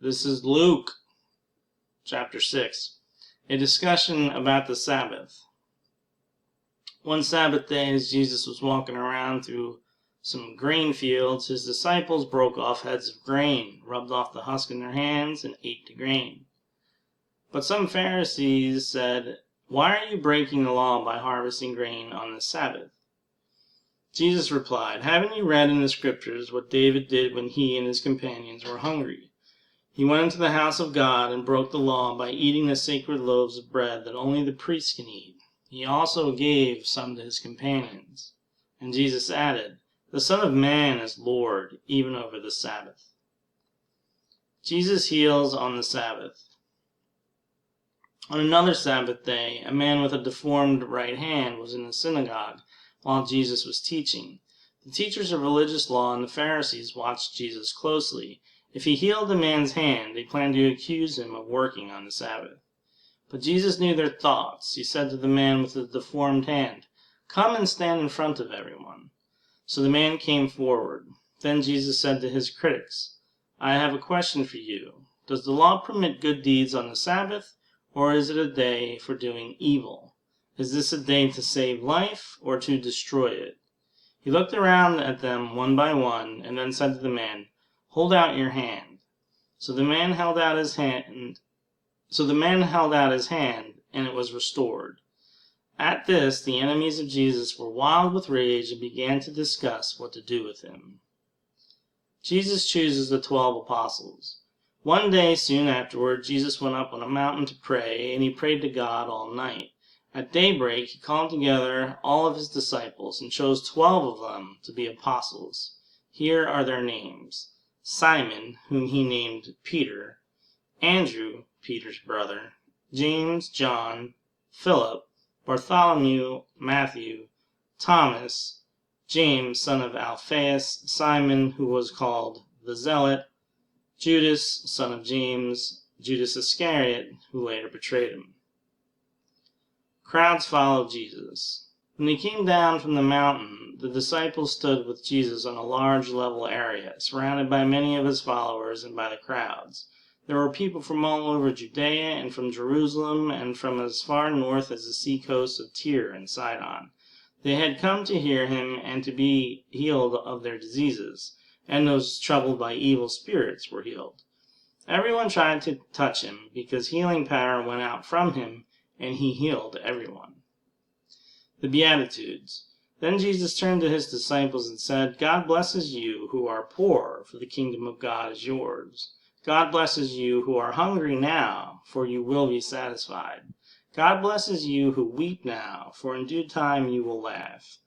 This is Luke chapter 6, a discussion about the Sabbath. One Sabbath day, as Jesus was walking around through some grain fields, his disciples broke off heads of grain, rubbed off the husk in their hands, and ate the grain. But some Pharisees said, "Why are you breaking the law by harvesting grain on the Sabbath?" Jesus replied, "Haven't you read in the Scriptures what David did when he and his companions were hungry? He went into the house of God and broke the law by eating the sacred loaves of bread that only the priests can eat. He also gave some to his companions." And Jesus added, "The Son of Man is Lord, even over the Sabbath." Jesus heals on the Sabbath. On another Sabbath day, a man with a deformed right hand was in the synagogue while Jesus was teaching. The teachers of religious law and the Pharisees watched Jesus closely. If he healed the man's hand, they planned to accuse him of working on the Sabbath. But Jesus knew their thoughts. He said to the man with the deformed hand, "Come and stand in front of everyone." So the man came forward. Then Jesus said to his critics, "I have a question for you. Does the law permit good deeds on the Sabbath, or is it a day for doing evil? Is this a day to save life or to destroy it?" He looked around at them one by one and then said to the man, "Hold out your hand." So the man held out his hand, and it was restored. At this, the enemies of Jesus were wild with rage and began to discuss what to do with him. Jesus chooses the 12 apostles. One day soon afterward, Jesus went up on a mountain to pray, and he prayed to God all night. At daybreak, he called together all of his disciples and chose 12 of them to be apostles. Here are their names: Simon, whom he named Peter; Andrew, Peter's brother; James, John; Philip; Bartholomew; Matthew; Thomas; James, son of Alphaeus; Simon, who was called the Zealot; Judas, son of James; Judas Iscariot, who later betrayed him. Crowds followed Jesus. When he came down from the mountain, the disciples stood with Jesus on a large level area, surrounded by many of his followers and by the crowds. There were people from all over Judea and from Jerusalem and from as far north as the seacoast of Tyre and Sidon. They had come to hear him and to be healed of their diseases, and those troubled by evil spirits were healed. Everyone tried to touch him, because healing power went out from him, and he healed everyone. The Beatitudes. Then Jesus turned to his disciples and said, "God blesses you who are poor, for the kingdom of God is yours. God blesses you who are hungry now, for you will be satisfied. God blesses you who weep now, for in due time you will laugh.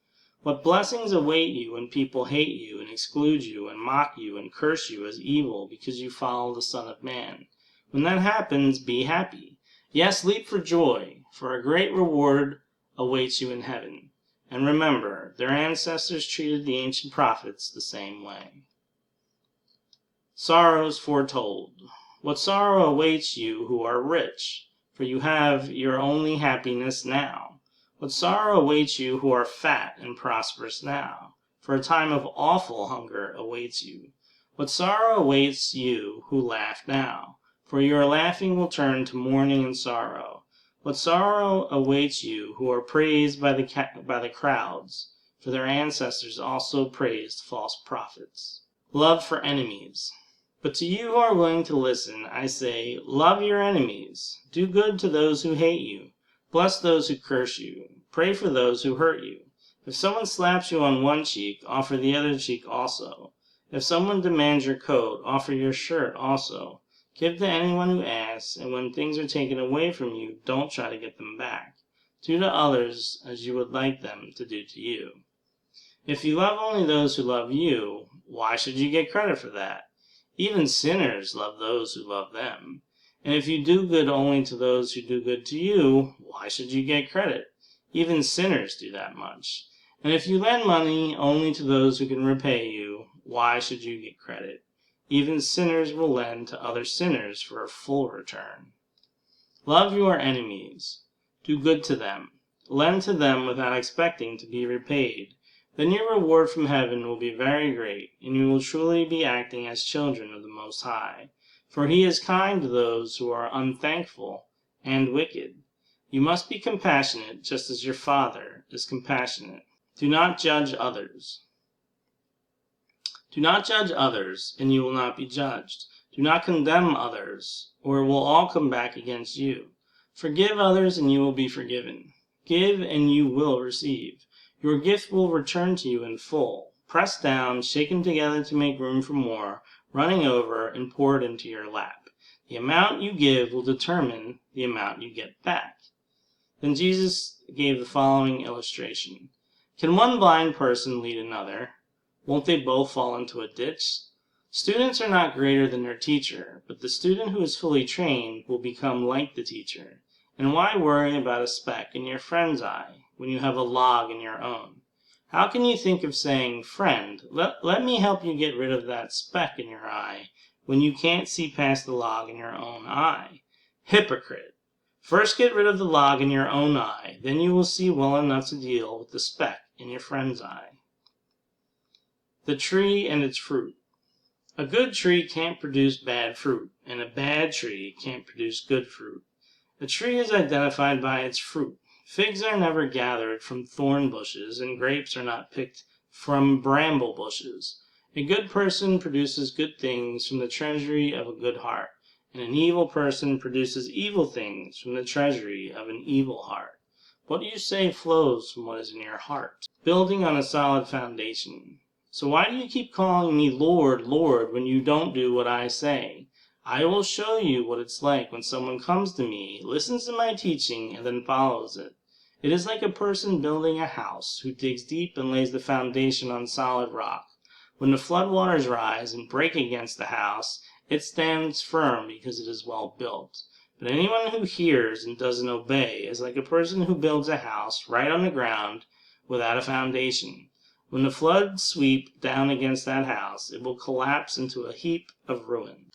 What blessings await you when people hate you and exclude you and mock you and curse you as evil because you follow the Son of Man. When that happens, be happy. Yes, leap for joy, for a great reward awaits you in heaven. And remember, their ancestors treated the ancient prophets the same way." Sorrows foretold. What sorrow awaits you who are rich, for you have your only happiness now. What sorrow awaits you who are fat and prosperous now, for a time of awful hunger awaits you. What sorrow awaits you who laugh now, for your laughing will turn to mourning and sorrow. What sorrow awaits you who are praised by the crowds, for their ancestors also praised false prophets. Love for enemies. But to you who are willing to listen, I say, love your enemies. Do good to those who hate you. Bless those who curse you. Pray for those who hurt you. If someone slaps you on one cheek, offer the other cheek also. If someone demands your coat, offer your shirt also. Give to anyone who asks, and when things are taken away from you, don't try to get them back. Do to others as you would like them to do to you. If you love only those who love you, why should you get credit for that? Even sinners love those who love them. And if you do good only to those who do good to you, why should you get credit? Even sinners do that much. And if you lend money only to those who can repay you, why should you get credit? Even sinners will lend to other sinners for a full return. Love your enemies. Do good to them. Lend to them without expecting to be repaid. Then your reward from heaven will be very great, and you will truly be acting as children of the Most High. for he is kind to those who are unthankful and wicked. You must be compassionate, just as your Father is compassionate. Do not judge others. Do not judge others, and you will not be judged. Do not condemn others, or it will all come back against you. Forgive others, and you will be forgiven. Give, and you will receive. Your gift will return to you in full, pressed down, shaken together to make room for more, running over, and poured into your lap. The amount you give will determine the amount you get back. Then Jesus gave the following illustration. Can one blind person lead another? Won't they both fall into a ditch? Students are not greater than their teacher, but the student who is fully trained will become like the teacher. And why worry about a speck in your friend's eye when you have a log in your own? How can you think of saying, "Friend, let me help you get rid of that speck in your eye," when you can't see past the log in your own eye? Hypocrite! First get rid of the log in your own eye, then you will see well enough to deal with the speck in your friend's eye. The tree and its fruit. A good tree can't produce bad fruit, and a bad tree can't produce good fruit. A tree is identified by its fruit. Figs are never gathered from thorn bushes, and grapes are not picked from bramble bushes. A good person produces good things from the treasury of a good heart, and an evil person produces evil things from the treasury of an evil heart. What you say flows from what is in your heart. Building on a solid foundation. So why do you keep calling me Lord, Lord, when you don't do what I say? I will show you what it's like when someone comes to me, listens to my teaching, and then follows it. It is like a person building a house who digs deep and lays the foundation on solid rock. When the floodwaters rise and break against the house, it stands firm because it is well built. But anyone who hears and doesn't obey is like a person who builds a house right on the ground without a foundation. When the floods sweep down against that house, it will collapse into a heap of ruin.